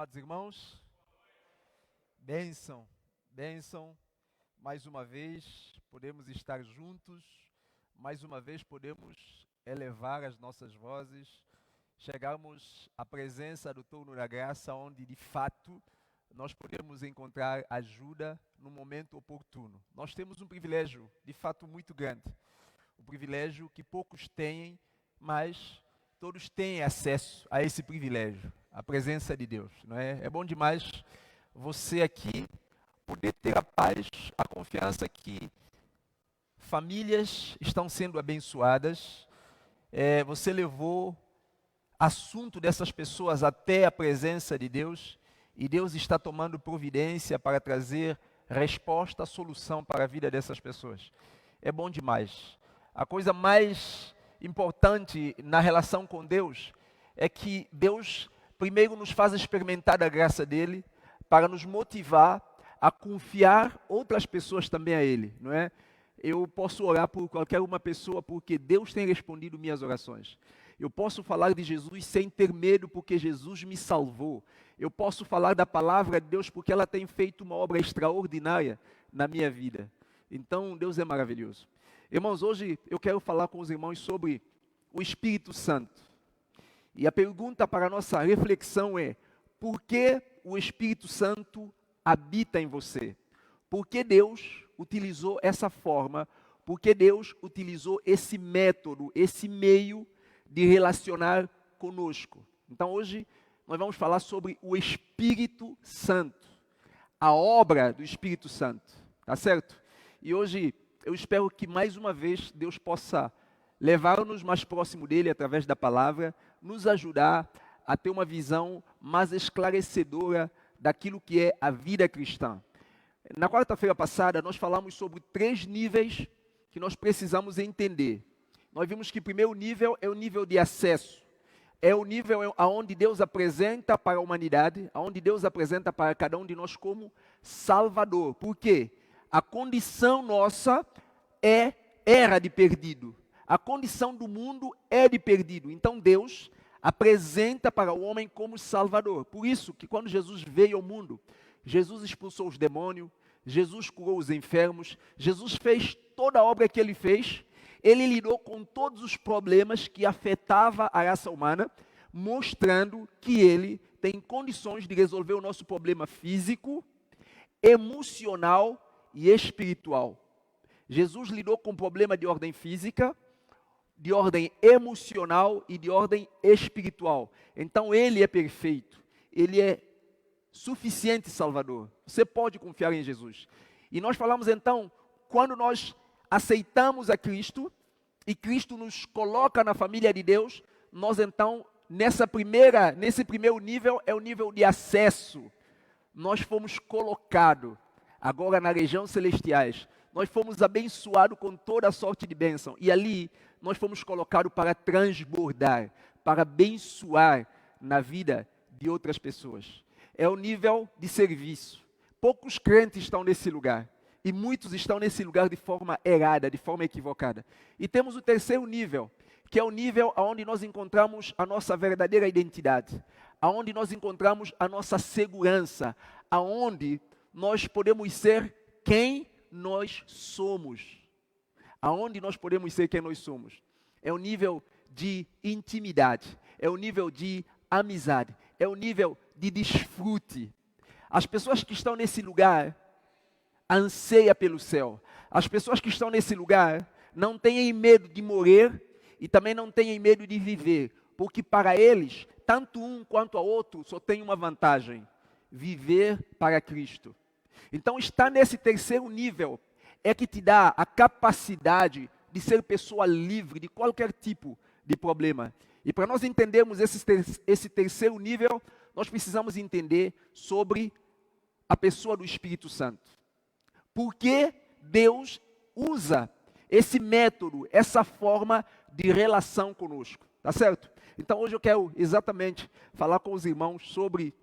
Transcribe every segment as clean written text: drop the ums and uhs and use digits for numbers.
Amados irmãos, bênção, bênção, mais uma vez podemos estar juntos, mais uma vez podemos elevar as nossas vozes, chegarmos à presença do Trono da Graça, onde de fato nós podemos encontrar ajuda no momento oportuno. Nós temos um privilégio de fato muito grande, um privilégio que poucos têm, mas todos têm acesso a esse privilégio, a presença de Deus, não é? É bom demais você aqui poder ter a paz, a confiança que famílias estão sendo abençoadas. Você levou assunto dessas pessoas até a presença de Deus e Deus está tomando providência para trazer resposta, solução para a vida dessas pessoas. É bom demais. A coisa mais importante na relação com Deus é que Deus primeiro nos faz experimentar a graça dele para nos motivar a confiar outras pessoas também a ele, não é? Eu posso orar por qualquer uma pessoa porque Deus tem respondido minhas orações. Eu posso falar de Jesus sem ter medo porque Jesus me salvou. Eu posso falar da palavra de Deus porque ela tem feito uma obra extraordinária na minha vida. Então, Deus é maravilhoso. Irmãos, hoje eu quero falar com os irmãos sobre o Espírito Santo. E a pergunta para a nossa reflexão é: por que o Espírito Santo habita em você? Por que Deus utilizou essa forma? Por que Deus utilizou esse método, esse meio de relacionar conosco? Então hoje nós vamos falar sobre o Espírito Santo, a obra do Espírito Santo, tá certo? E hoje eu espero que mais uma vez Deus possa levar-nos mais próximo dele através da palavra, nos ajudar a ter uma visão mais esclarecedora daquilo que é a vida cristã. Na quarta-feira passada, nós falamos sobre 3 níveis que nós precisamos entender. Nós vimos que o primeiro nível é o nível de acesso. É o nível onde Deus apresenta para a humanidade, onde Deus apresenta para cada um de nós como Salvador. Por quê? A condição nossa era de perdido. A condição do mundo é de perdido. Então Deus apresenta para o homem como Salvador. Por isso que quando Jesus veio ao mundo, Jesus expulsou os demônios, Jesus curou os enfermos, Jesus fez toda a obra que ele fez. Ele lidou com todos os problemas que afetavam a raça humana, mostrando que ele tem condições de resolver o nosso problema físico, emocional e espiritual. Jesus lidou com problema de ordem física, de ordem emocional e de ordem espiritual. Então ele é perfeito, ele é suficiente Salvador. Você pode confiar em Jesus. E nós falamos então, quando nós aceitamos a Cristo e Cristo nos coloca na família de Deus, nós então, nesse primeiro nível, é o nível de acesso. Nós fomos colocados agora na região celestiais. Nós fomos abençoados com toda a sorte de bênção. E ali nós fomos colocados para transbordar, para abençoar na vida de outras pessoas. É o nível de serviço. Poucos crentes estão nesse lugar. E muitos estão nesse lugar de forma errada, de forma equivocada. E temos o terceiro nível, que é o nível onde nós encontramos a nossa verdadeira identidade, onde nós encontramos a nossa segurança, aonde nós podemos ser quem nós somos. Aonde nós podemos ser quem nós somos. É o nível de intimidade, é o nível de amizade, é o nível de desfrute. As pessoas que estão nesse lugar anseiam pelo céu. As pessoas que estão nesse lugar não têm medo de morrer e também não têm medo de viver, porque para eles, tanto um quanto o outro só tem uma vantagem: viver para Cristo. Então estar nesse terceiro nível é que te dá a capacidade de ser pessoa livre de qualquer tipo de problema. E para nós entendermos esse terceiro nível, nós precisamos entender sobre a pessoa do Espírito Santo. Por que Deus usa esse método, essa forma de relação conosco? Tá certo? Então hoje eu quero exatamente falar com os irmãos sobre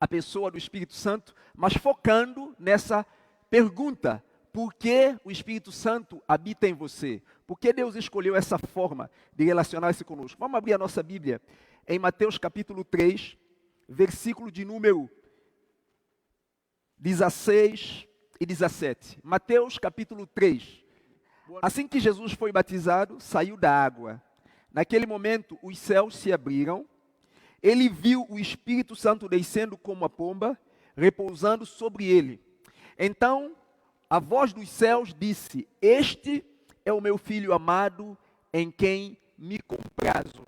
a pessoa do Espírito Santo, mas focando nessa pergunta: por que o Espírito Santo habita em você? Por que Deus escolheu essa forma de relacionar-se conosco? Vamos abrir a nossa Bíblia em Mateus capítulo 3, versículo de número 16 e 17. Mateus capítulo 3. Assim que Jesus foi batizado, saiu da água. Naquele momento, os céus se abriram. Ele viu o Espírito Santo descendo como a pomba, repousando sobre ele. Então, a voz dos céus disse: Este é o meu filho amado, em quem me comprazo.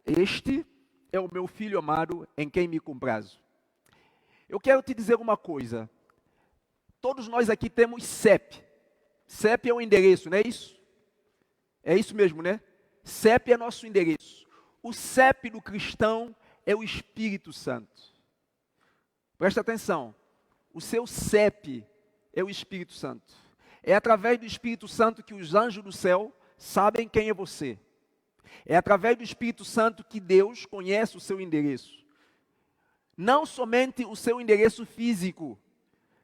Este é o meu filho amado, em quem me comprazo. Eu quero te dizer uma coisa. Todos nós aqui temos CEP. CEP é o endereço, não é isso? É isso mesmo, né? CEP é nosso endereço. O CEP do cristão é o Espírito Santo. Presta atenção. O seu CEP é o Espírito Santo. É através do Espírito Santo que os anjos do céu sabem quem é você. É através do Espírito Santo que Deus conhece o seu endereço. Não somente o seu endereço físico.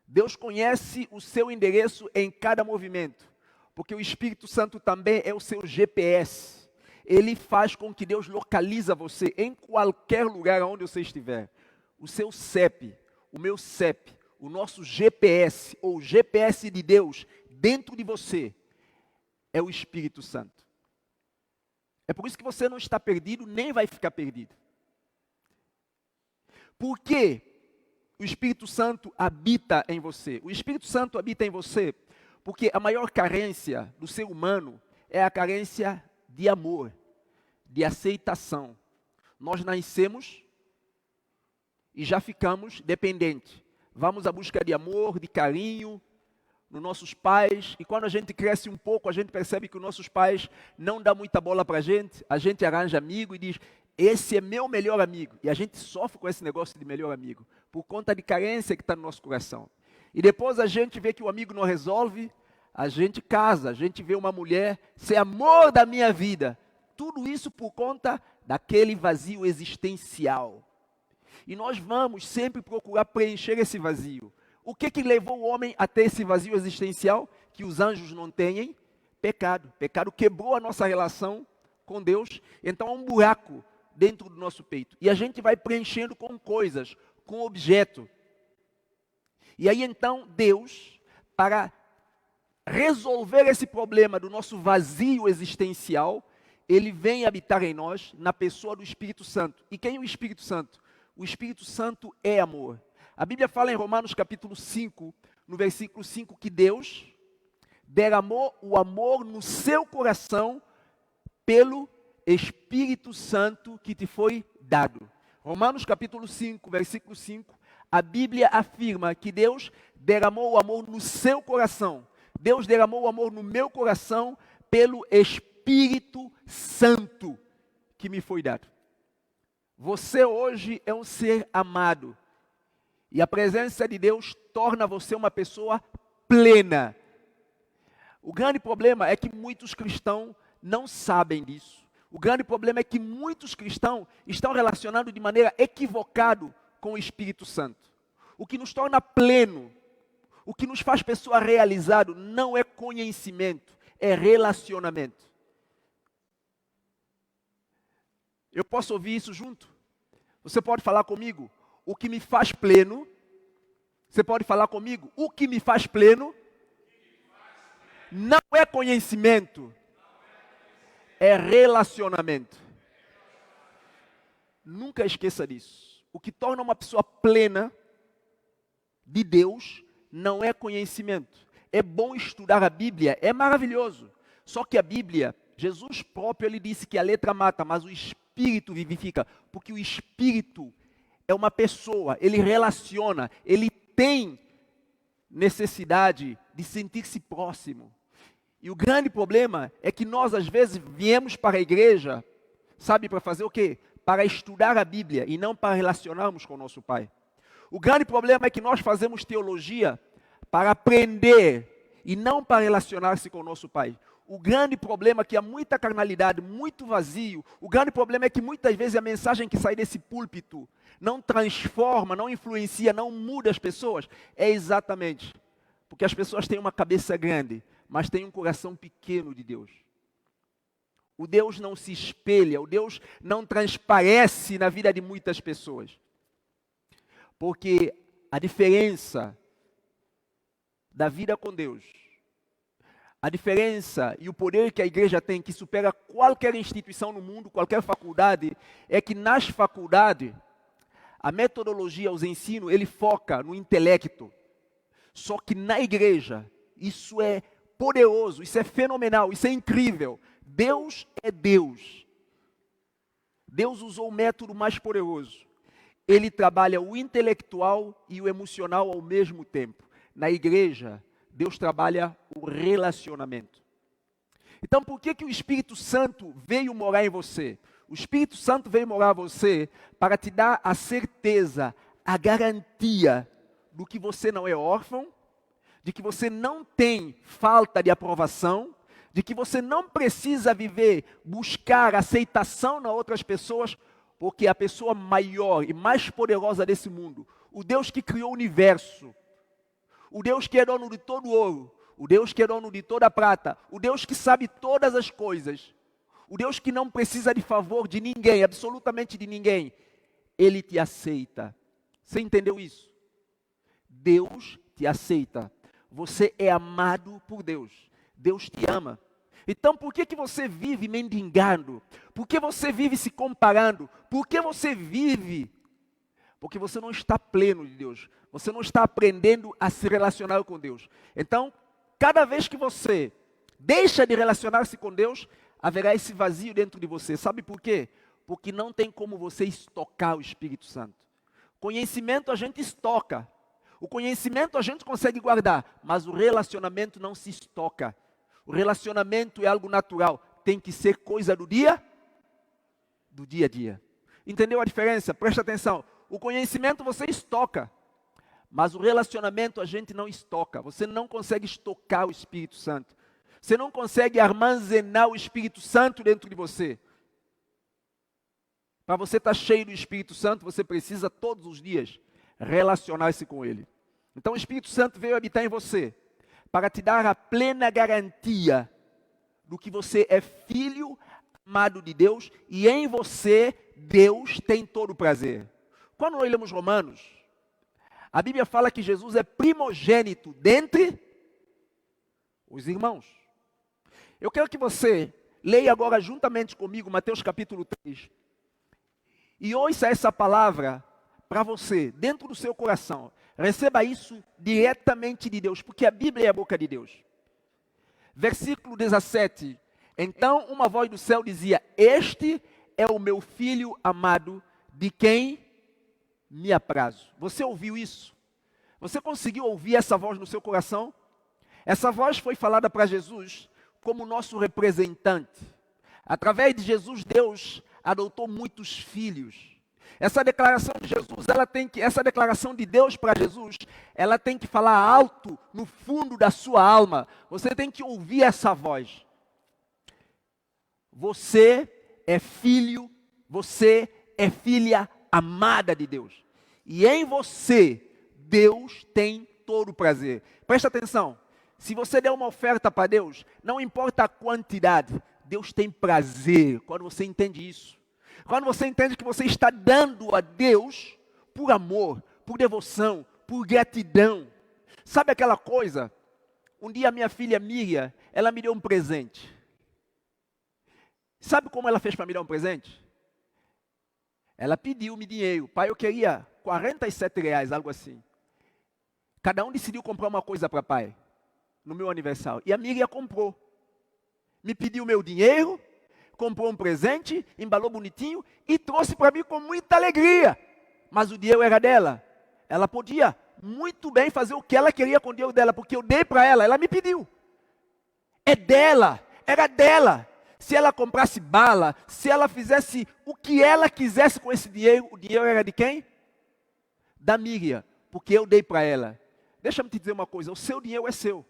Deus conhece o seu endereço em cada movimento. Porque o Espírito Santo também é o seu GPS. Ele faz com que Deus localize você em qualquer lugar onde você estiver. O seu CEP, o meu CEP, o nosso GPS, ou GPS de Deus, dentro de você, é o Espírito Santo. É por isso que você não está perdido, nem vai ficar perdido. Por que o Espírito Santo habita em você? O Espírito Santo habita em você porque a maior carência do ser humano é a carência de amor, de aceitação. Nós nascemos e já ficamos dependentes. Vamos à busca de amor, de carinho nos nossos pais. E quando a gente cresce um pouco, a gente percebe que os nossos pais não dão muita bola para a gente arranja amigo e diz: esse é meu melhor amigo. E a gente sofre com esse negócio de melhor amigo, por conta de carência que está no nosso coração. E depois a gente vê que o amigo não resolve, a gente casa, a gente vê uma mulher, ser amor da minha vida. Tudo isso por conta daquele vazio existencial. E nós vamos sempre procurar preencher esse vazio. O que levou o homem a ter esse vazio existencial? Que os anjos não têm? Pecado. Pecado quebrou a nossa relação com Deus. Então há um buraco dentro do nosso peito. E a gente vai preenchendo com coisas, com objeto. E aí então Deus, para resolver esse problema do nosso vazio existencial, Ele vem habitar em nós na pessoa do Espírito Santo. E quem é o Espírito Santo? O Espírito Santo é amor. A Bíblia fala em Romanos capítulo 5, no versículo 5, que Deus derramou o amor no seu coração pelo Espírito Santo que te foi dado. Romanos capítulo 5, versículo 5, a Bíblia afirma que Deus derramou o amor no seu coração. Deus derramou o amor no meu coração pelo Espírito Santo que me foi dado. Você hoje é um ser amado. E a presença de Deus torna você uma pessoa plena. O grande problema é que muitos cristãos não sabem disso. O grande problema é que muitos cristãos estão relacionados de maneira equivocada com o Espírito Santo. O que nos torna pleno, o que nos faz pessoa realizada, não é conhecimento, é relacionamento. Eu posso ouvir isso junto? Você pode falar comigo? O que me faz pleno? Você pode falar comigo? O que me faz pleno? Não é conhecimento, é relacionamento. Nunca esqueça disso. O que torna uma pessoa plena de Deus não é conhecimento. É bom estudar a Bíblia, é maravilhoso. Só que a Bíblia, Jesus próprio, ele disse que a letra mata, mas o Espírito vivifica. Porque o Espírito é uma pessoa, ele relaciona, ele tem necessidade de sentir-se próximo. E o grande problema é que nós, às vezes, viemos para a igreja, sabe, para fazer o quê? Para estudar a Bíblia e não para relacionarmos com o nosso Pai. O grande problema é que nós fazemos teologia para aprender e não para relacionar-se com o nosso Pai. O grande problema é que há muita carnalidade, muito vazio. O grande problema é que muitas vezes a mensagem que sai desse púlpito não transforma, não influencia, não muda as pessoas. É exatamente porque as pessoas têm uma cabeça grande, mas têm um coração pequeno de Deus. O Deus não se espelha, o Deus não transparece na vida de muitas pessoas. Porque a diferença da vida com Deus, a diferença e o poder que a igreja tem, que supera qualquer instituição no mundo, qualquer faculdade, é que nas faculdades, a metodologia, os ensinos, ele foca no intelecto. Só que na igreja, isso é poderoso, isso é fenomenal, isso é incrível. Deus é Deus. Deus usou o método mais poderoso. Ele trabalha o intelectual e o emocional ao mesmo tempo. Na igreja, Deus trabalha o relacionamento. Então, por que o Espírito Santo veio morar em você? O Espírito Santo veio morar em você para te dar a certeza, a garantia do que você não é órfão, de que você não tem falta de aprovação, de que você não precisa viver, buscar aceitação nas outras pessoas, porque a pessoa maior e mais poderosa desse mundo, o Deus que criou o universo, o Deus que é dono de todo o ouro, o Deus que é dono de toda a prata, o Deus que sabe todas as coisas, o Deus que não precisa de favor de ninguém, absolutamente de ninguém, Ele te aceita. Você entendeu isso? Deus te aceita. Você é amado por Deus. Deus te ama. Então, por que você vive mendigando? Por que você vive se comparando? Por que você vive? Porque você não está pleno de Deus. Você não está aprendendo a se relacionar com Deus. Então, cada vez que você deixa de relacionar-se com Deus, haverá esse vazio dentro de você. Sabe por quê? Porque não tem como você estocar o Espírito Santo. Conhecimento a gente estoca. O conhecimento a gente consegue guardar, mas o relacionamento não se estoca. O relacionamento é algo natural. Tem que ser coisa do dia a dia. Entendeu a diferença? Presta atenção. O conhecimento você estoca, mas o relacionamento a gente não estoca. Você não consegue estocar o Espírito Santo. Você não consegue armazenar o Espírito Santo dentro de você. Para você estar cheio do Espírito Santo, você precisa todos os dias relacionar-se com Ele. Então o Espírito Santo veio habitar em você para te dar a plena garantia do que você é filho amado de Deus e em você Deus tem todo o prazer. Quando nós lemos Romanos, a Bíblia fala que Jesus é primogênito dentre os irmãos. Eu quero que você leia agora juntamente comigo Mateus capítulo 3 e ouça essa palavra para você, dentro do seu coração. Receba isso diretamente de Deus, porque a Bíblia é a boca de Deus. Versículo 17. Então uma voz do céu dizia: Este é o meu filho amado, de quem me aprazo. Você ouviu isso? Você conseguiu ouvir essa voz no seu coração? Essa voz foi falada para Jesus como nosso representante. Através de Jesus, Deus adotou muitos filhos. Essa declaração de Jesus, essa declaração de Deus para Jesus, ela tem que falar alto no fundo da sua alma. Você tem que ouvir essa voz. Você é filho, você é filha amada de Deus. E em você, Deus tem todo o prazer. Presta atenção. Se você der uma oferta para Deus, não importa a quantidade, Deus tem prazer quando você entende isso. Quando você entende que você está dando a Deus por amor, por devoção, por gratidão. Sabe aquela coisa? Um dia a minha filha Miriam, ela me deu um presente. Sabe como ela fez para me dar um presente? Ela pediu-me dinheiro. Pai, eu queria R$ 47, algo assim. Cada um decidiu comprar uma coisa para pai, no meu aniversário. E a Miriam comprou. Me pediu meu dinheiro, comprou um presente, embalou bonitinho e trouxe para mim com muita alegria. Mas o dinheiro era dela. Ela podia muito bem fazer o que ela queria com o dinheiro dela, porque eu dei para ela, ela me pediu. É dela, era dela. Se ela comprasse bala, se ela fizesse o que ela quisesse com esse dinheiro, o dinheiro era de quem? Da Miriam, porque eu dei para ela. Deixa-me te dizer uma coisa, o seu dinheiro é seu.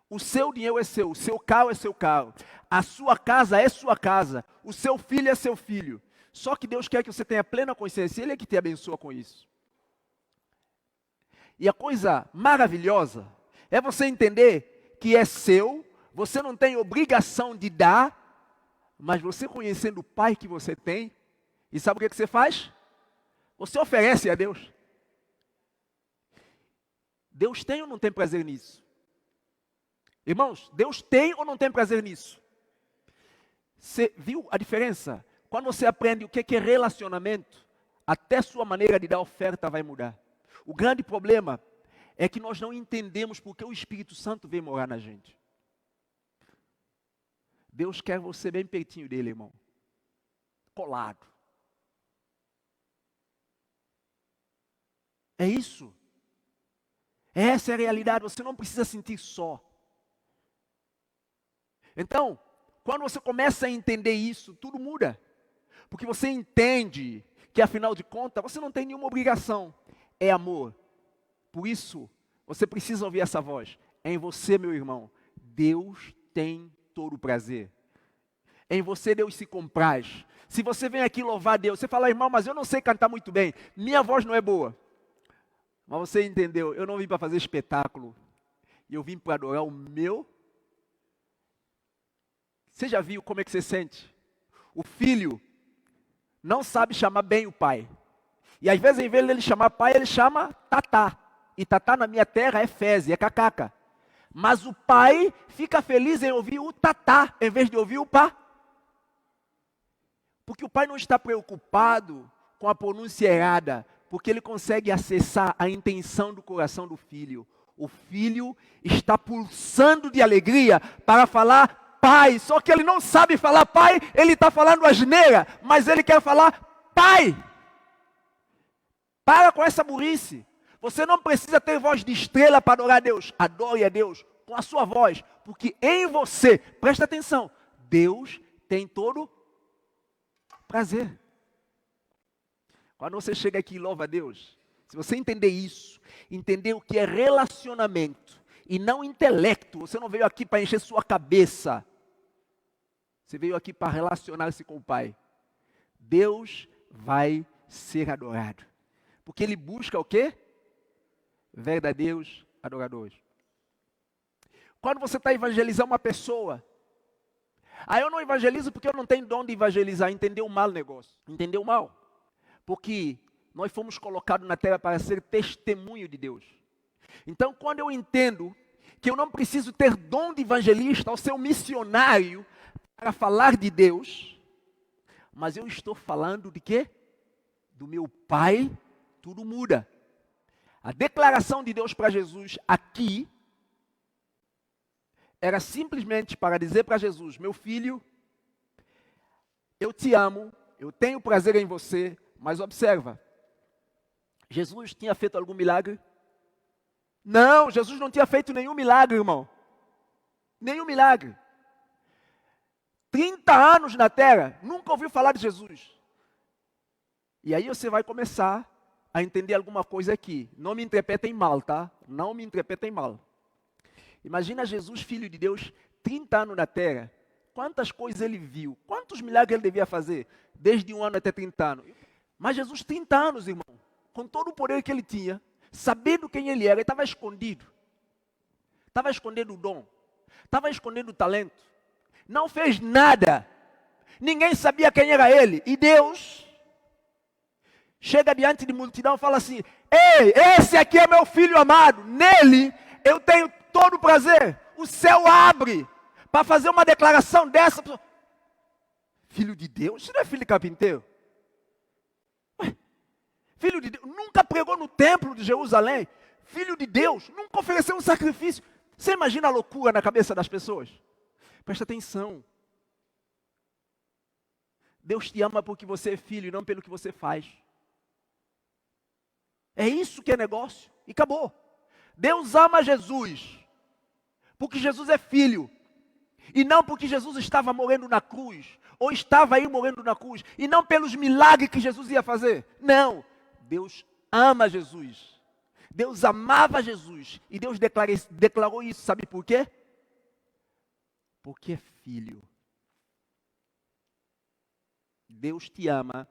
O seu dinheiro é seu, o seu carro é seu carro, a sua casa é sua casa, o seu filho é seu filho. Só que Deus quer que você tenha plena consciência, Ele é que te abençoa com isso. E a coisa maravilhosa é você entender que é seu, você não tem obrigação de dar, mas você conhecendo o Pai que você tem, e sabe o que você faz? Você oferece a Deus? Deus tem ou não tem prazer nisso? Irmãos, Deus tem ou não tem prazer nisso? Você viu a diferença? Quando você aprende o que é relacionamento, até sua maneira de dar oferta vai mudar. O grande problema é que nós não entendemos porque o Espírito Santo vem morar na gente. Deus quer você bem pertinho dele, irmão. Colado. É isso. Essa é a realidade, você não precisa sentir só. Então, quando você começa a entender isso, tudo muda. Porque você entende que, afinal de contas, você não tem nenhuma obrigação. É amor. Por isso, você precisa ouvir essa voz. É em você, meu irmão. Deus tem todo o prazer. Em você Deus se compraz. Se você vem aqui louvar a Deus, você fala, irmão, mas eu não sei cantar muito bem. Minha voz não é boa. Mas você entendeu, eu não vim para fazer espetáculo. Eu vim para adorar o meu. Você já viu como é que você sente? O filho não sabe chamar bem o pai. E às vezes, em vez de ele chamar pai, ele chama tatá. E tatá na minha terra é fezes, é cacaca. Mas o pai fica feliz em ouvir o tatá, em vez de ouvir o pá. Porque o pai não está preocupado com a pronúncia errada, porque ele consegue acessar a intenção do coração do filho. O filho está pulsando de alegria para falar pai, só que ele não sabe falar pai, ele está falando asneira, mas ele quer falar pai. Para com essa burrice. Você não precisa ter voz de estrela para adorar a Deus. Adore a Deus com a sua voz, porque em você, presta atenção, Deus tem todo prazer. Quando você chega aqui e louva a Deus, se você entender isso, entender o que é relacionamento e não intelecto, você não veio aqui para encher sua cabeça, você veio aqui para relacionar-se com o Pai. Deus vai ser adorado, porque Ele busca o quê? Verdadeiros adoradores. Quando você está evangelizando uma pessoa, eu não evangelizo porque eu não tenho dom de evangelizar, entendeu mal o negócio, entendeu mal. Porque nós fomos colocados na terra para ser testemunho de Deus. Então, quando eu entendo que eu não preciso ter dom de evangelista ou ser um missionário para falar de Deus, mas eu estou falando de quê? Do meu Pai, tudo muda. A declaração de Deus para Jesus aqui era simplesmente para dizer para Jesus, meu filho, eu te amo, eu tenho prazer em você, mas observa, Jesus tinha feito algum milagre? Não, Jesus não tinha feito nenhum milagre, irmão. Nenhum milagre. 30 anos na terra, nunca ouviu falar de Jesus. E aí você vai começar a entender alguma coisa aqui. Não me interpretem mal, tá? Não me interpretem mal. Imagina Jesus, filho de Deus, 30 anos na terra. Quantas coisas ele viu? Quantos milagres ele devia fazer? Desde 1 ano até 30 anos. Mas Jesus, 30 anos, irmão, com todo o poder que ele tinha, sabendo quem ele era, ele estava escondido. Estava escondendo o dom. Estava escondendo o talento. Não fez nada. Ninguém sabia quem era ele. E Deus chega diante de multidão e fala assim, ei, esse aqui é meu filho amado. Nele eu tenho todo o prazer. O céu abre para fazer uma declaração dessa. Filho de Deus? Isso não é filho de carpinteiro? Filho de Deus, nunca pregou no templo de Jerusalém. Filho de Deus, nunca ofereceu um sacrifício. Você imagina a loucura na cabeça das pessoas? Presta atenção. Deus te ama porque você é filho e não pelo que você faz. É isso que é negócio. E acabou. Deus ama Jesus porque Jesus é filho. E não porque Jesus estava morrendo na cruz. Ou estava aí morrendo na cruz. E não pelos milagres que Jesus ia fazer. Não. Deus ama Jesus. Deus amava Jesus. E Deus declarou isso. Sabe por quê? Porque é filho. Deus te ama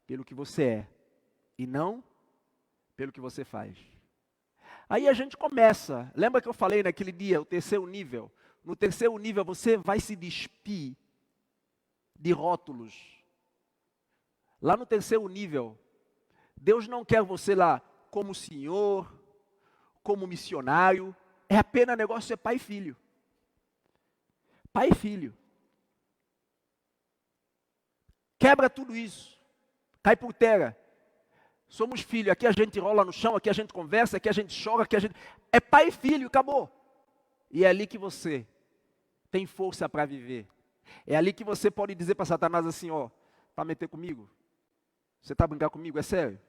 pelo que você é. E não pelo que você faz. Aí a gente começa. Lembra que eu falei naquele dia, o terceiro nível? No terceiro nível você vai se despir de rótulos. Lá no terceiro nível, Deus não quer você lá como senhor, como missionário. É apenas negócio de pai e filho. Pai e filho. Quebra tudo isso. Cai por terra. Somos filhos. Aqui a gente rola no chão, aqui a gente conversa, aqui a gente chora, aqui a gente... É pai e filho, acabou. E é ali que você tem força para viver. É ali que você pode dizer para Satanás assim, ó, tá meter comigo? Você tá brincando comigo? É sério?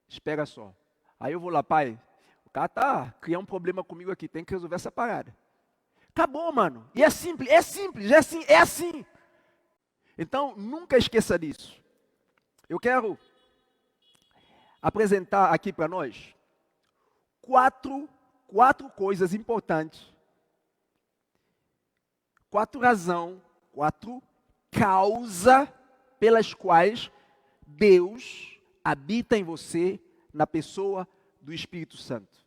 Espera só. Aí eu vou lá, pai, o cara tá criando um problema comigo aqui, tem que resolver essa parada. Acabou, mano. E é simples, é assim. Então, nunca esqueça disso. Eu quero apresentar aqui para nós quatro coisas importantes. 4 razões, 4 causas pelas quais Deus habita em você na pessoa do Espírito Santo.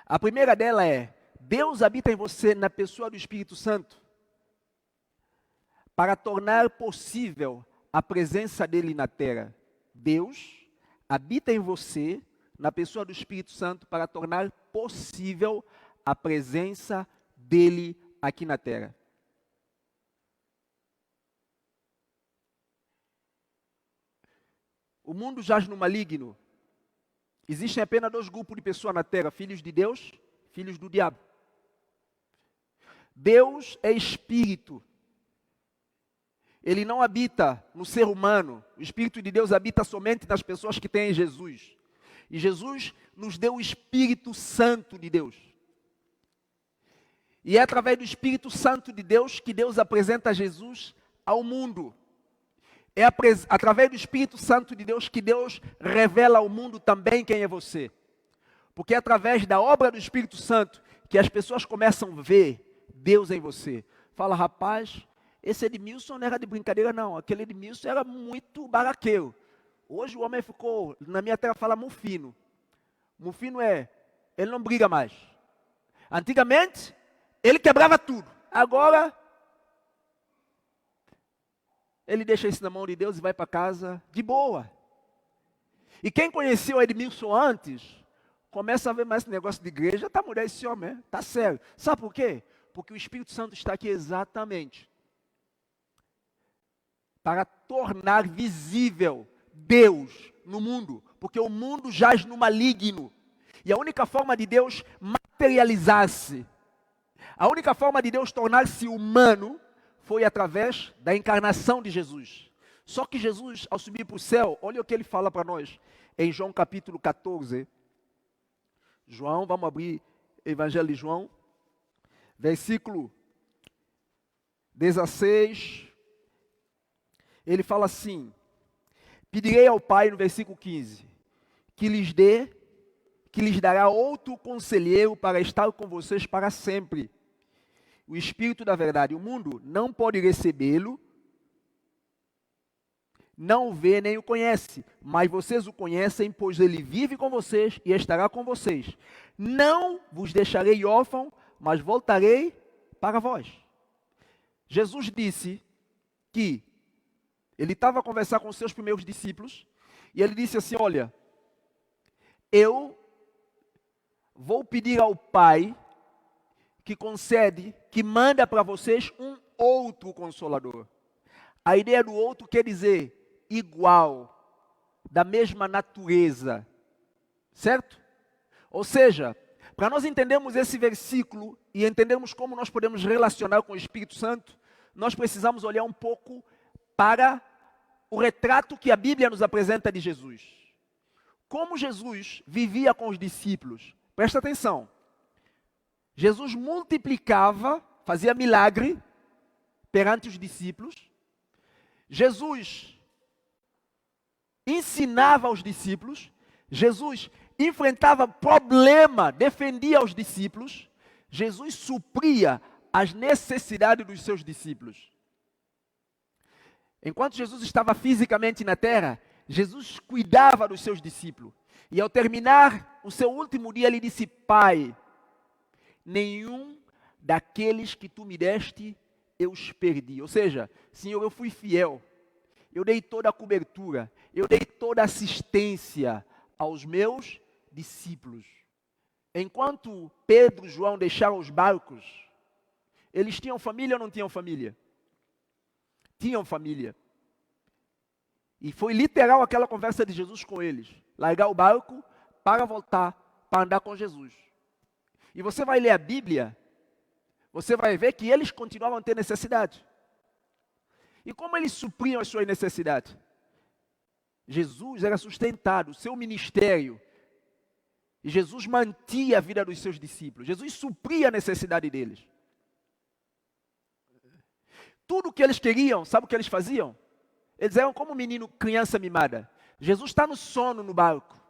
A primeira dela é, Deus habita em você na pessoa do Espírito Santo para tornar possível a presença dele na terra. Deus habita em você na pessoa do Espírito Santo para tornar possível a presença dele aqui na terra. O mundo jaz no maligno. Existem apenas 2 grupos de pessoas na terra, filhos de Deus, filhos do diabo. Deus é espírito. Ele não habita no ser humano. O Espírito de Deus habita somente nas pessoas que têm Jesus. E Jesus nos deu o Espírito Santo de Deus. E é através do Espírito Santo de Deus que Deus apresenta Jesus ao mundo. É através do Espírito Santo de Deus que Deus revela ao mundo também quem é você. Porque é através da obra do Espírito Santo que as pessoas começam a ver Deus em você. Fala, rapaz, esse Edmilson não era de brincadeira não, aquele Edmilson era muito baraqueiro. Hoje o homem ficou, na minha terra fala mufino. Mufino ele não briga mais. Antigamente, ele quebrava tudo. Agora, ele deixa isso na mão de Deus e vai para casa de boa. E quem conheceu Edmilson antes, começa a ver mais esse negócio de igreja, tá mulher esse homem, tá sério. Sabe por quê? Porque o Espírito Santo está aqui exatamente para tornar visível Deus no mundo. Porque o mundo jaz no maligno. E a única forma de Deus materializar-se, a única forma de Deus tornar-se humano, foi através da encarnação de Jesus. Só que Jesus, ao subir para o céu, olha o que ele fala para nós, em João capítulo 14. João, vamos abrir Evangelho de João, versículo 16. Ele fala assim, pedirei ao Pai, no versículo 15, que lhes dará outro conselheiro para estar com vocês para sempre. O Espírito da verdade. O mundo não pode recebê-lo, não o vê nem o conhece, mas vocês o conhecem, pois ele vive com vocês e estará com vocês. Não vos deixarei órfão, mas voltarei para vós. Jesus disse que ele estava a conversar com os seus primeiros discípulos, e ele disse assim, olha, eu vou pedir ao Pai que concede, que manda para vocês um outro Consolador. A ideia do outro quer dizer igual, da mesma natureza, certo? Ou seja, para nós entendermos esse versículo e entendermos como nós podemos relacionar com o Espírito Santo, nós precisamos olhar um pouco para o retrato que a Bíblia nos apresenta de Jesus. Como Jesus vivia com os discípulos. Presta atenção. Jesus multiplicava, fazia milagre perante os discípulos. Jesus ensinava aos discípulos. Jesus enfrentava problema, defendia os discípulos. Jesus supria as necessidades dos seus discípulos. Enquanto Jesus estava fisicamente na terra, Jesus cuidava dos seus discípulos. E ao terminar o seu último dia, ele disse, Pai, nenhum daqueles que tu me deste, eu os perdi. Ou seja, Senhor, eu fui fiel. eu dei toda a cobertura, eu dei toda a assistência aos meus discípulos. Enquanto Pedro e João deixaram os barcos, eles tinham família ou não tinham família? Tinham família. E foi literal aquela conversa de Jesus com eles. Largar o barco para voltar, para andar com Jesus. E você vai ler a Bíblia, você vai ver que eles continuavam a ter necessidade. E como eles supriam as suas necessidades? Jesus era sustentado, o seu ministério. E Jesus mantinha a vida dos seus discípulos. Jesus supria a necessidade deles. Tudo o que eles queriam, sabe o que eles faziam? Eles eram como um menino, criança mimada. Jesus está no sono no barco.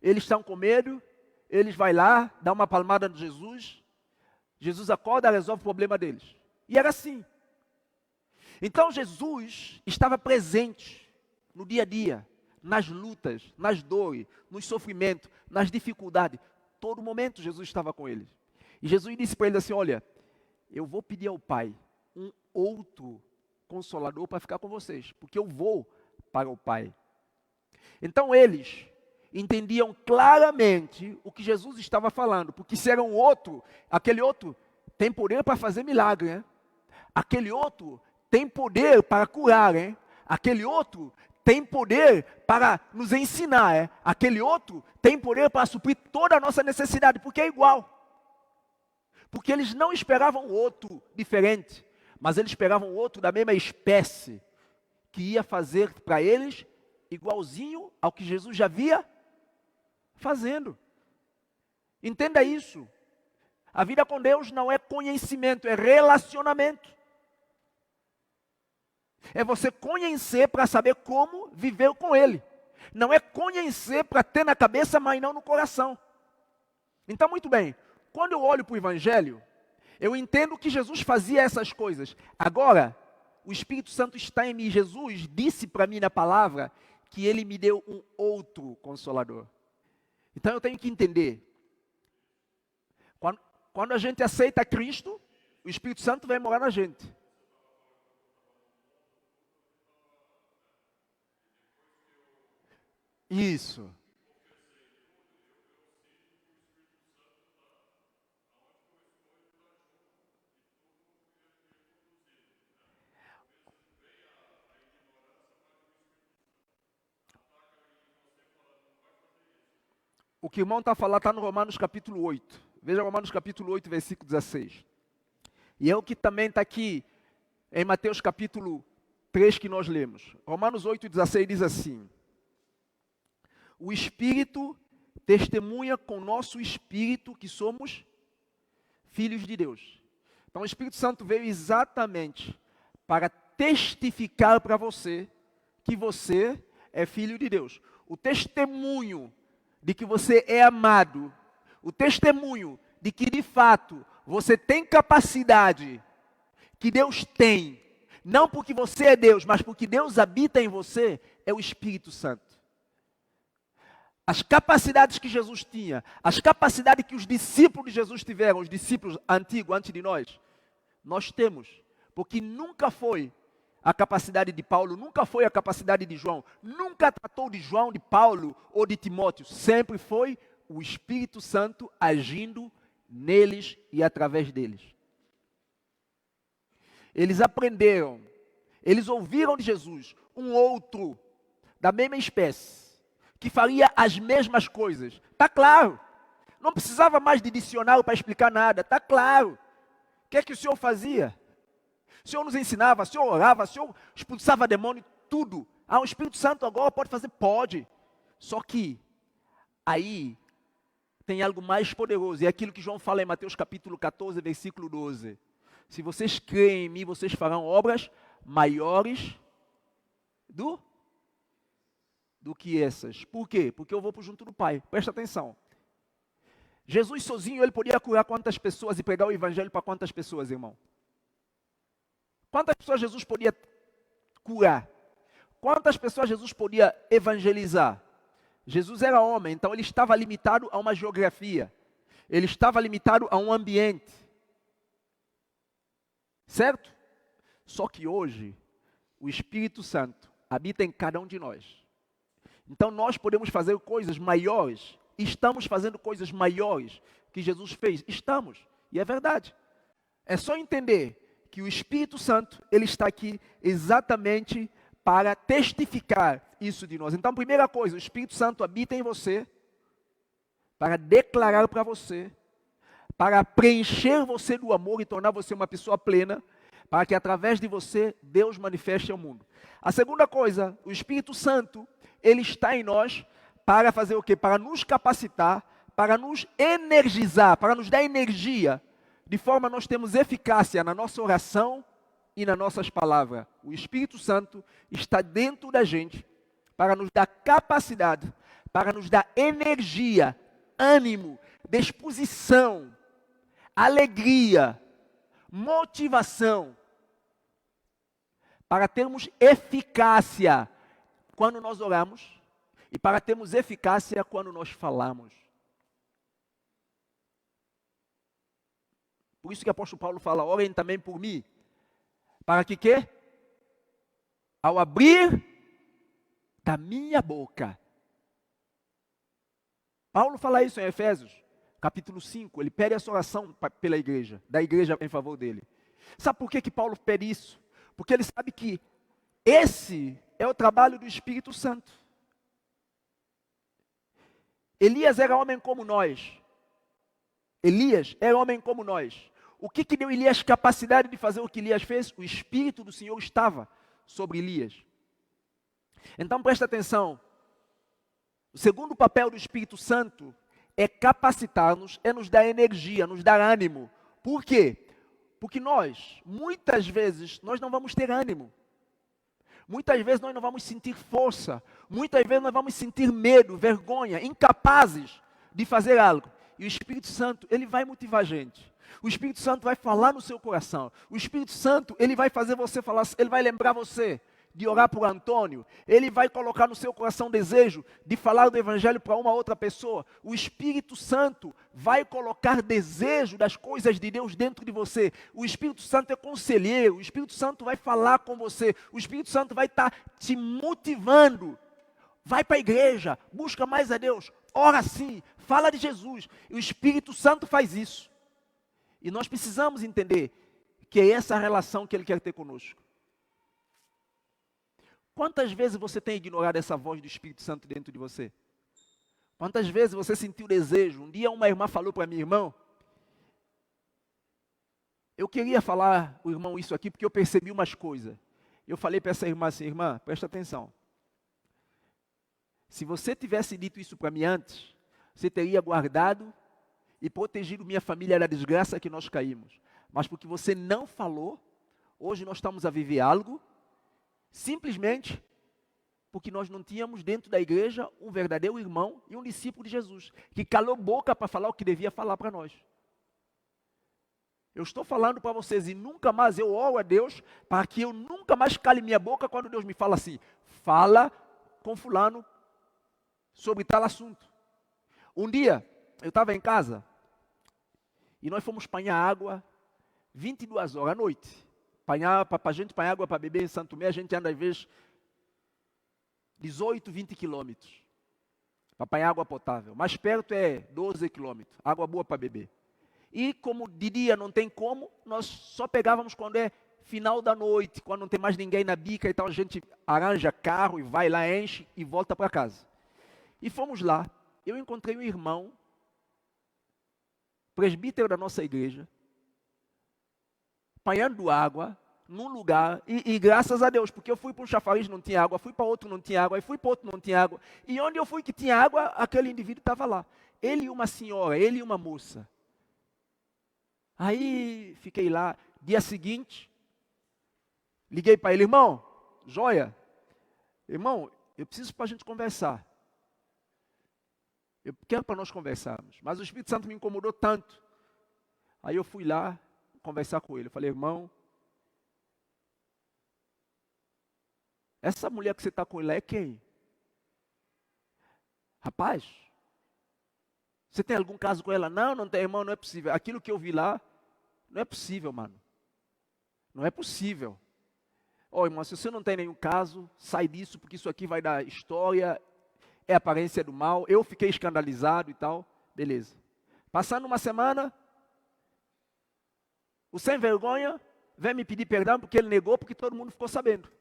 Eles estão com medo, eles vão lá, dão uma palmada no Jesus. Jesus acorda, resolve o problema deles. E era assim. Então Jesus estava presente no dia a dia, nas lutas, nas dores, nos sofrimentos, nas dificuldades. Todo momento Jesus estava com eles. E Jesus disse para eles assim, olha, eu vou pedir ao Pai um outro consolador para ficar com vocês, porque eu vou para o Pai. Então eles entendiam claramente o que Jesus estava falando, porque se era um outro, aquele outro tem poder para fazer milagre, né? Aquele outro tem poder para curar, hein? Aquele outro tem poder para nos ensinar, hein? Aquele outro tem poder para suprir toda a nossa necessidade, porque é igual. Porque eles não esperavam outro diferente, mas eles esperavam outro da mesma espécie, que ia fazer para eles igualzinho ao que Jesus já havia fazendo. Entenda isso. A vida com Deus não é conhecimento, é relacionamento. É você conhecer para saber como viver com Ele. Não é conhecer para ter na cabeça, mas não no coração. Então, muito bem. Quando eu olho para o Evangelho, eu entendo que Jesus fazia essas coisas. Agora, o Espírito Santo está em mim. Jesus disse para mim na palavra que Ele me deu um outro Consolador. Então eu tenho que entender. Quando a gente aceita Cristo, o Espírito Santo vai morar na gente. Isso. O que o irmão está falando está no Romanos capítulo 8. Veja Romanos capítulo 8, versículo 16. E é o que também está aqui em Mateus capítulo 3 que nós lemos. Romanos 8, 16 diz assim: o Espírito testemunha com o nosso Espírito que somos filhos de Deus. Então o Espírito Santo veio exatamente para testificar para você que você é filho de Deus. O testemunho de que você é amado, o testemunho de que de fato você tem capacidade que Deus tem, não porque você é Deus, mas porque Deus habita em você, é o Espírito Santo. As capacidades que Jesus tinha, as capacidades que os discípulos de Jesus tiveram, os discípulos antigos, antes de nós temos, porque nunca foi a capacidade de Paulo, nunca foi a capacidade de João, nunca tratou de João, de Paulo ou de Timóteo, sempre foi o Espírito Santo agindo neles e através deles. Eles aprenderam, eles ouviram de Jesus um outro da mesma espécie, que faria as mesmas coisas. Está claro, não precisava mais de dicionário para explicar nada, está claro. O que é que o Senhor fazia? O Senhor nos ensinava, o Senhor orava, o Senhor expulsava demônio, tudo. O Espírito Santo agora pode fazer? Pode. Só que aí tem algo mais poderoso. E é aquilo que João fala em Mateus capítulo 14, versículo 12. Se vocês creem em mim, vocês farão obras maiores do que essas. Por quê? Porque eu vou para junto do Pai. Presta atenção. Jesus sozinho, ele podia curar quantas pessoas e pregar o evangelho para quantas pessoas, irmão? Quantas pessoas Jesus podia curar? Quantas pessoas Jesus podia evangelizar? Jesus era homem, então ele estava limitado a uma geografia. Ele estava limitado a um ambiente. Certo? Só que hoje, o Espírito Santo habita em cada um de nós. Então nós podemos fazer coisas maiores, estamos fazendo coisas maiores que Jesus fez, estamos, e é verdade. É só entender que o Espírito Santo, ele está aqui exatamente para testificar isso de nós. Então, primeira coisa, o Espírito Santo habita em você para declarar para você, para preencher você do amor e tornar você uma pessoa plena, para que através de você, Deus manifeste ao mundo. A segunda coisa, o Espírito Santo, ele está em nós para fazer o quê? Para nos capacitar, para nos energizar, para nos dar energia, de forma a nós termos eficácia na nossa oração e nas nossas palavras. O Espírito Santo está dentro da gente para nos dar capacidade, para nos dar energia, ânimo, disposição, alegria, motivação, para termos eficácia quando nós oramos e para termos eficácia quando nós falamos. Por isso que o apóstolo Paulo fala, orem também por mim, para que quê? Ao abrir da minha boca. Paulo fala isso em Efésios, capítulo 5, ele pede essa oração pela igreja, da igreja em favor dele. Sabe por que Paulo pede isso? Porque ele sabe que esse é o trabalho do Espírito Santo. Elias era homem como nós. Elias era homem como nós. O que deu Elias capacidade de fazer o que Elias fez? O Espírito do Senhor estava sobre Elias. Então presta atenção. O segundo papel do Espírito Santo é capacitar-nos, é nos dar energia, nos dar ânimo. Por quê? Porque nós, muitas vezes, nós não vamos ter ânimo. Muitas vezes nós não vamos sentir força. Muitas vezes nós vamos sentir medo, vergonha, incapazes de fazer algo. E o Espírito Santo, ele vai motivar a gente. O Espírito Santo vai falar no seu coração. O Espírito Santo, ele vai fazer você falar, ele vai lembrar você de orar por Antônio. Ele vai colocar no seu coração desejo de falar do Evangelho para uma outra pessoa. O Espírito Santo vai colocar desejo das coisas de Deus dentro de você. O Espírito Santo é conselheiro. O Espírito Santo vai falar com você. O Espírito Santo vai estar te motivando. Vai para a igreja, busca mais a Deus, ora sim, fala de Jesus. E o Espírito Santo faz isso. E nós precisamos entender que é essa a relação que Ele quer ter conosco. Quantas vezes você tem ignorado essa voz do Espírito Santo dentro de você? Quantas vezes você sentiu desejo? Um dia uma irmã falou para mim, irmão, eu queria falar, o irmão, isso aqui, porque eu percebi umas coisas. Eu falei para essa irmã assim, irmã, presta atenção. Se você tivesse dito isso para mim antes, você teria guardado e protegido minha família da desgraça que nós caímos. Mas porque você não falou, hoje nós estamos a viver algo, simplesmente porque nós não tínhamos dentro da igreja um verdadeiro irmão e um discípulo de Jesus, que calou boca para falar o que devia falar para nós. Eu estou falando para vocês e nunca mais eu oro a Deus para que eu nunca mais cale minha boca quando Deus me fala assim, fala com fulano sobre tal assunto. Um dia, eu estava em casa e nós fomos apanhar água 22 horas à noite. Para a gente apanhar água para beber em Santo Tomé, a gente anda às vezes 18, 20 quilômetros para apanhar água potável. Mais perto é 12 quilômetros, água boa para beber. E como de dia não tem como, nós só pegávamos quando é final da noite, quando não tem mais ninguém na bica, então a gente arranja carro e vai lá, enche e volta para casa. E fomos lá, eu encontrei um irmão, presbítero da nossa igreja, apanhando água num lugar, e graças a Deus, porque eu fui para um chafariz, não tinha água, fui para outro, não tinha água, e fui para outro, não tinha água, e onde eu fui que tinha água, aquele indivíduo estava lá. Ele e uma senhora, ele e uma moça. Aí fiquei lá, dia seguinte, liguei para ele, irmão, joia, irmão, eu preciso para a gente conversar. Eu quero para nós conversarmos, mas o Espírito Santo me incomodou tanto. Aí eu fui lá conversar com ele. Eu falei, irmão, essa mulher que você está com ele é quem? Rapaz, você tem algum caso com ela? Não, não tem, irmão, não é possível. Aquilo que eu vi lá, não é possível, mano. Não é possível. irmão, se você não tem nenhum caso, sai disso, porque isso aqui vai dar história, é aparência do mal. Eu fiquei escandalizado e tal. Beleza. Passando uma semana, o sem vergonha vem me pedir perdão porque ele negou, porque todo mundo ficou sabendo.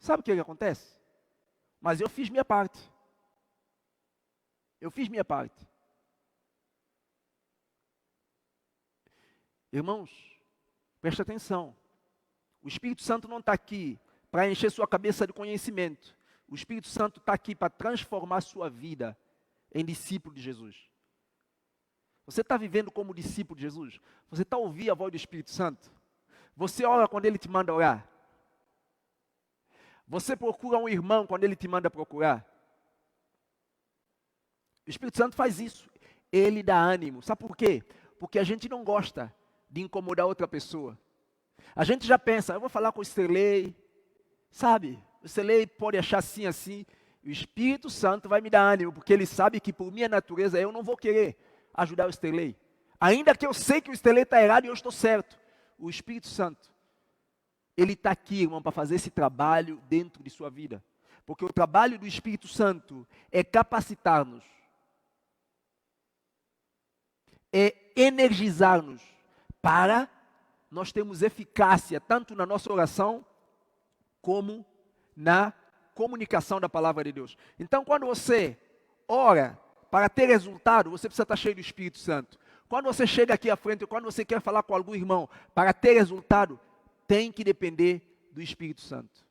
Sabe o que acontece? Mas eu fiz minha parte. Eu fiz minha parte. Irmãos, preste atenção. O Espírito Santo não está aqui para encher sua cabeça de conhecimento. O Espírito Santo está aqui para transformar sua vida em discípulo de Jesus. Você está vivendo como discípulo de Jesus? Você está ouvindo a voz do Espírito Santo? Você ora quando Ele te manda orar? Você procura um irmão quando Ele te manda procurar? O Espírito Santo faz isso. Ele dá ânimo. Sabe por quê? Porque a gente não gosta de incomodar outra pessoa. A gente já pensa, eu vou falar com o Sterley, sabe? O Sterley pode achar assim, assim. O Espírito Santo vai me dar ânimo, porque Ele sabe que por minha natureza eu não vou querer ajudar o Sterley. Ainda que eu sei que o Sterley está errado e eu estou certo. O Espírito Santo, Ele está aqui, irmão, para fazer esse trabalho dentro de sua vida. Porque o trabalho do Espírito Santo é capacitar-nos, é energizar-nos para nós termos eficácia tanto na nossa oração como na comunicação da palavra de Deus. Então, quando você ora para ter resultado, você precisa estar cheio do Espírito Santo. Quando você chega aqui à frente, quando você quer falar com algum irmão, para ter resultado, tem que depender do Espírito Santo.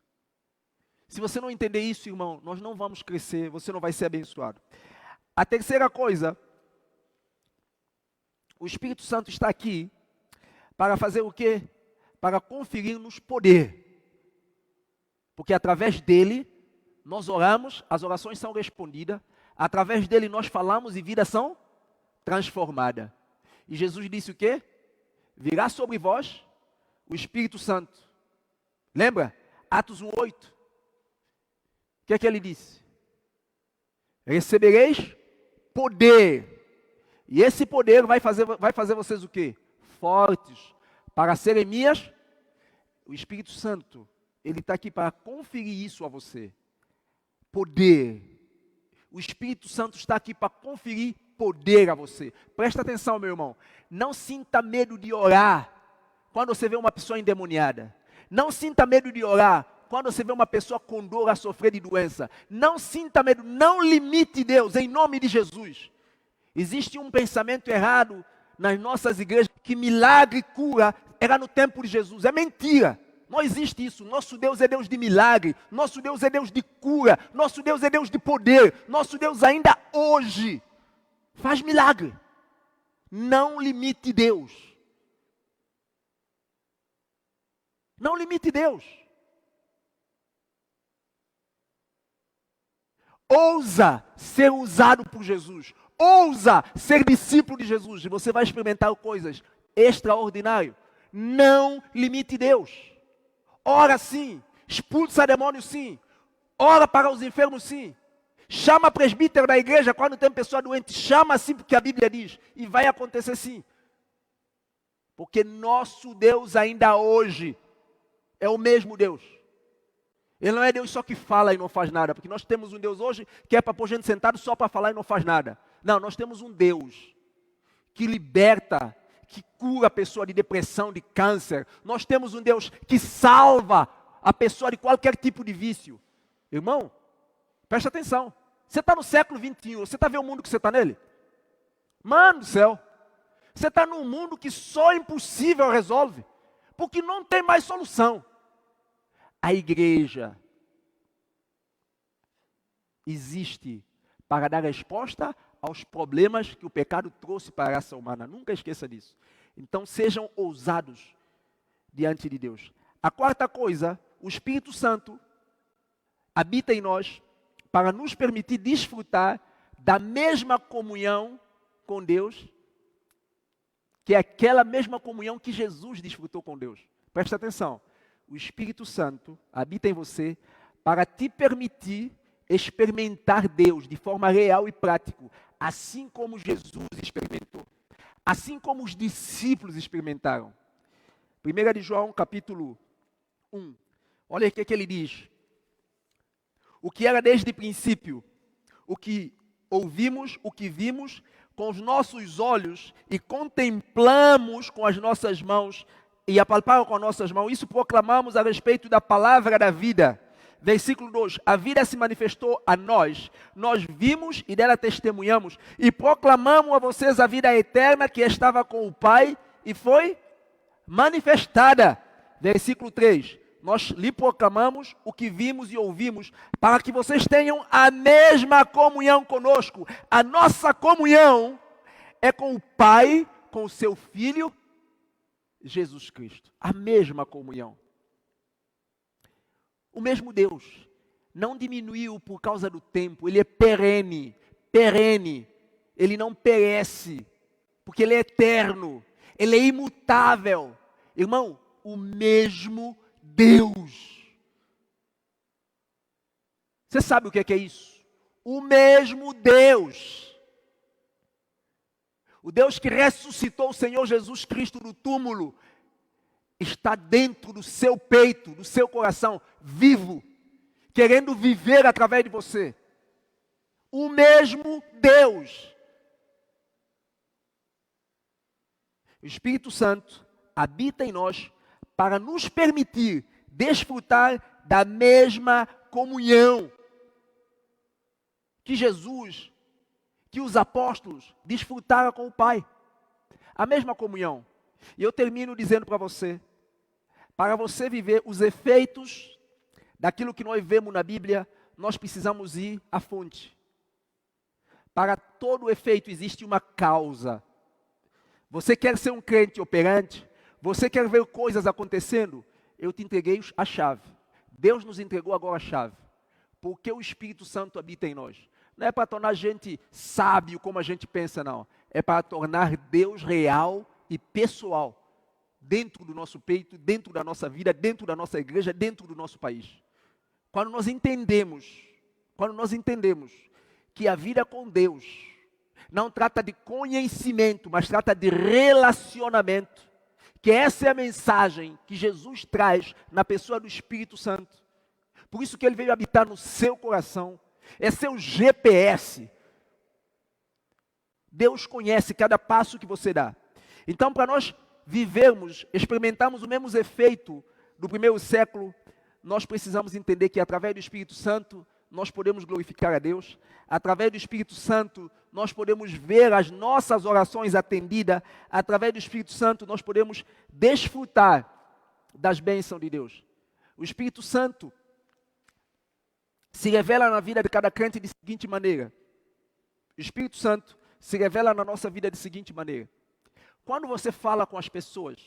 Se você não entender isso, irmão, nós não vamos crescer, você não vai ser abençoado. A terceira coisa, o Espírito Santo está aqui para fazer o quê? Para conferir-nos poder. Porque através dele, nós oramos, as orações são respondidas, através dele nós falamos e vidas são transformadas. E Jesus disse o quê? Virá sobre vós o Espírito Santo. Lembra? Atos 1:8. O que é que ele disse? Recebereis poder. E esse poder vai fazer vocês o quê? Fortes. Para serem minhas. O Espírito Santo, ele está aqui para conferir isso a você. Poder. O Espírito Santo está aqui para conferir poder a você. Presta atenção, meu irmão. Não sinta medo de orar quando você vê uma pessoa endemoniada. Não sinta medo de orar quando você vê uma pessoa com dor a sofrer de doença. Não sinta medo, não limite Deus, em nome de Jesus. Existe um pensamento errado nas nossas igrejas que milagre e cura era no tempo de Jesus. É mentira. Não existe isso. Nosso Deus é Deus de milagre. Nosso Deus é Deus de cura. Nosso Deus é Deus de poder. Nosso Deus ainda hoje faz milagre. Não limite Deus. Não limite Deus. Ousa ser usado por Jesus. Ousa ser discípulo de Jesus. E você vai experimentar coisas extraordinárias. Não limite Deus. Ora sim. Expulsa demônios sim. Ora para os enfermos sim. Chama presbítero da igreja quando tem pessoa doente. Chama assim porque a Bíblia diz. E vai acontecer sim. Porque nosso Deus ainda hoje é o mesmo Deus. Ele não é Deus só que fala e não faz nada. Porque nós temos um Deus hoje que é para pôr gente sentado só para falar e não faz nada. Não, nós temos um Deus que liberta, que cura a pessoa de depressão, de câncer. Nós temos um Deus que salva a pessoa de qualquer tipo de vício. Irmão, presta atenção. Você está no século 21, você está vendo o mundo que você está nele? Mano do céu. Você está num mundo que só o impossível resolve. Porque não tem mais solução. A igreja existe para dar resposta aos problemas que o pecado trouxe para a raça humana. Nunca esqueça disso. Então sejam ousados diante de Deus. A quarta coisa, o Espírito Santo habita em nós para nos permitir desfrutar da mesma comunhão com Deus, que é aquela mesma comunhão que Jesus desfrutou com Deus. Preste atenção. O Espírito Santo habita em você para te permitir experimentar Deus de forma real e prática, assim como Jesus experimentou, assim como os discípulos experimentaram. 1 de João, capítulo 1, Olha o que ele diz. O que era desde o princípio, o que ouvimos, o que vimos com os nossos olhos e contemplamos com as nossas mãos e apalpamos com as nossas mãos, isso proclamamos a respeito da palavra da vida. Versículo 2, a vida se manifestou a nós, nós vimos e dela testemunhamos e proclamamos a vocês a vida eterna que estava com o Pai e foi manifestada. Versículo 3, nós lhe proclamamos o que vimos e ouvimos, para que vocês tenham a mesma comunhão conosco. A nossa comunhão é com o Pai, com o seu Filho, Jesus Cristo. A mesma comunhão. O mesmo Deus não diminuiu por causa do tempo, ele é perene, ele não perece, porque ele é eterno, ele é imutável. Irmão, o mesmo Deus. Você sabe o que é isso? O mesmo Deus. O Deus que ressuscitou o Senhor Jesus Cristo do túmulo está dentro do seu peito, do seu coração, vivo, querendo viver através de você. O mesmo Deus. O Espírito Santo habita em nós para nos permitir desfrutar da mesma comunhão que Jesus, que os apóstolos desfrutaram com o Pai. A mesma comunhão. E eu termino dizendo para você viver os efeitos daquilo que nós vemos na Bíblia, nós precisamos ir à fonte. Para todo efeito existe uma causa. Você quer ser um crente operante? Você quer ver coisas acontecendo? Eu te entreguei a chave. Deus nos entregou agora a chave. Porque o Espírito Santo habita em nós. Não é para tornar a gente sábio como a gente pensa, não. É para tornar Deus real e pessoal. Dentro do nosso peito, dentro da nossa vida, dentro da nossa igreja, dentro do nosso país. Quando nós entendemos que a vida com Deus não trata de conhecimento, mas trata de relacionamento, que essa é a mensagem que Jesus traz na pessoa do Espírito Santo. Por isso que ele veio habitar no seu coração, é seu GPS. Deus conhece cada passo que você dá. Então, para nós vivermos, experimentarmos o mesmo efeito do primeiro século, nós precisamos entender que através do Espírito Santo nós podemos glorificar a Deus. Através do Espírito Santo nós podemos ver as nossas orações atendidas. Através do Espírito Santo nós podemos desfrutar das bênçãos de Deus. O Espírito Santo se revela na vida de cada crente de seguinte maneira. O Espírito Santo se revela na nossa vida de seguinte maneira. Quando você fala com as pessoas,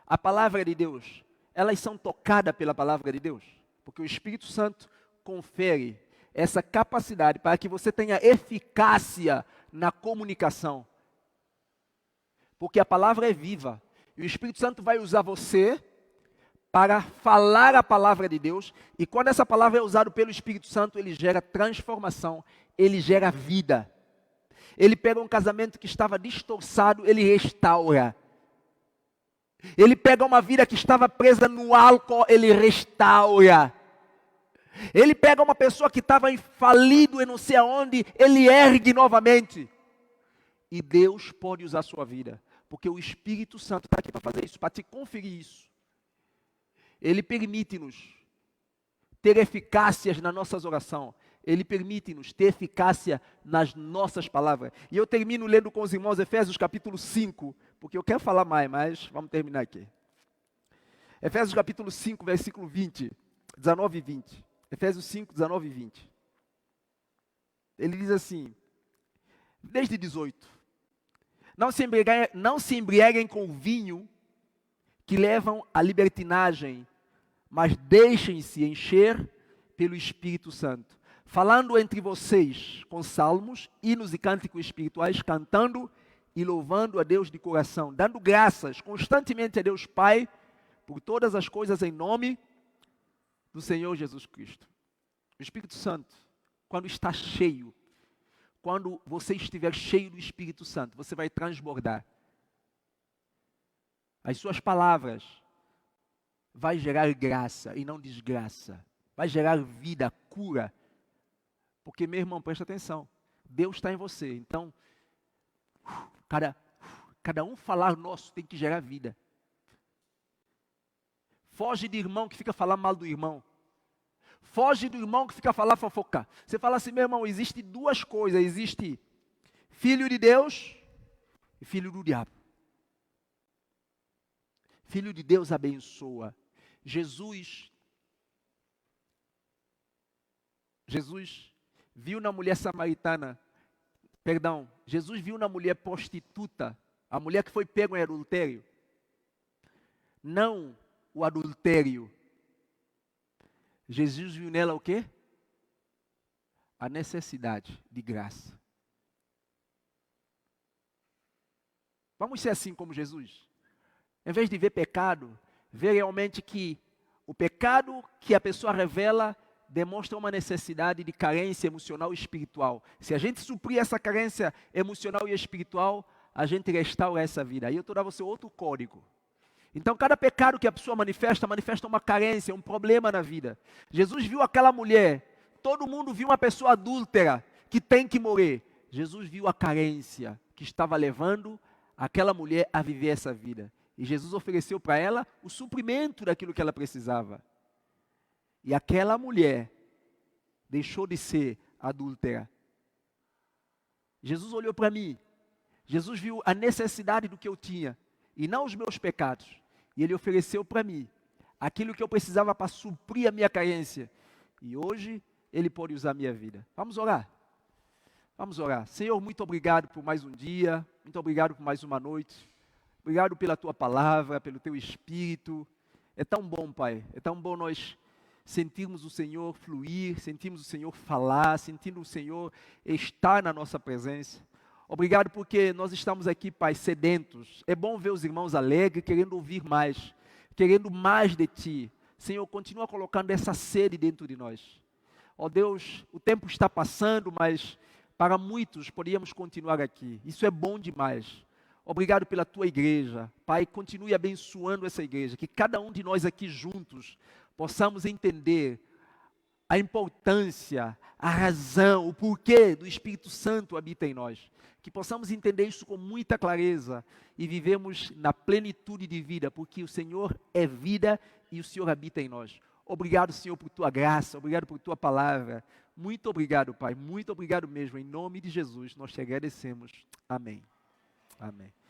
a palavra de Deus, elas são tocadas pela palavra de Deus. Porque o Espírito Santo confere essa capacidade para que você tenha eficácia na comunicação. Porque a palavra é viva. E o Espírito Santo vai usar você para falar a palavra de Deus. E quando essa palavra é usada pelo Espírito Santo, ele gera transformação, ele gera vida. Ele pega um casamento que estava distorçado, ele restaura. Ele pega uma vida que estava presa no álcool, ele restaura. Ele pega uma pessoa que estava falido e não sei aonde, ele ergue novamente. E Deus pode usar a sua vida, porque o Espírito Santo está aqui para fazer isso, para te conferir isso. Ele permite-nos ter eficácias nas nossas orações. Ele permite-nos ter eficácia nas nossas palavras. E eu termino lendo com os irmãos Efésios capítulo 5, porque eu quero falar mais, mas vamos terminar aqui. Efésios capítulo 5, versículo 20, 19 e 20. Efésios 5, 19 e 20. Ele diz assim, desde 18. Não se embriaguem com o vinho que levam à libertinagem, mas deixem-se encher pelo Espírito Santo, falando entre vocês com salmos, hinos e cânticos espirituais, cantando e louvando a Deus de coração, dando graças constantemente a Deus Pai, por todas as coisas em nome do Senhor Jesus Cristo. O Espírito Santo, quando está cheio, quando você estiver cheio do Espírito Santo, você vai transbordar. As suas palavras vai gerar graça e não desgraça. Vai gerar vida, cura. Porque, meu irmão, presta atenção. Deus está em você. Então, cada um falar nosso tem que gerar vida. Foge de irmão que fica falando mal do irmão. Foge do irmão que fica falando fofocar. Você fala assim, meu irmão, existe duas coisas. Existe filho de Deus e filho do diabo. Filho de Deus abençoa. Jesus viu na mulher samaritana, Jesus viu na mulher prostituta, a mulher que foi pega em adultério. Não o adultério. Jesus viu nela o quê? A necessidade de graça. Vamos ser assim como Jesus. Em vez de ver pecado, ver realmente que o pecado que a pessoa revela demonstra uma necessidade de carência emocional e espiritual. Se a gente suprir essa carência emocional e espiritual, a gente restaura essa vida. Aí eu estou dando a você outro código. Então, cada pecado que a pessoa manifesta uma carência, um problema na vida. Jesus viu aquela mulher, todo mundo viu uma pessoa adúltera que tem que morrer. Jesus viu a carência que estava levando aquela mulher a viver essa vida. E Jesus ofereceu para ela o suprimento daquilo que ela precisava. E aquela mulher deixou de ser adúltera. Jesus olhou para mim. Jesus viu a necessidade do que eu tinha e não os meus pecados. E Ele ofereceu para mim aquilo que eu precisava para suprir a minha carência. E hoje Ele pode usar a minha vida. Vamos orar? Vamos orar. Senhor, muito obrigado por mais um dia. Muito obrigado por mais uma noite. Obrigado pela Tua palavra, pelo Teu Espírito. É tão bom, Pai. É tão bom nós sentirmos o Senhor fluir, sentirmos o Senhor falar, sentirmos o Senhor estar na nossa presença. Obrigado porque nós estamos aqui, Pai, sedentos. É bom ver os irmãos alegres, querendo ouvir mais, querendo mais de Ti. Senhor, continua colocando essa sede dentro de nós. Ó Deus, o tempo está passando, mas para muitos podíamos continuar aqui. Isso é bom demais. Obrigado pela Tua igreja. Pai, continue abençoando essa igreja, que cada um de nós aqui juntos possamos entender a importância, a razão, o porquê do Espírito Santo habita em nós. Que possamos entender isso com muita clareza e vivemos na plenitude de vida, porque o Senhor é vida e o Senhor habita em nós. Obrigado, Senhor, por Tua graça, obrigado por Tua palavra. Muito obrigado, Pai, muito obrigado mesmo. Em nome de Jesus, nós te agradecemos. Amém. Amém.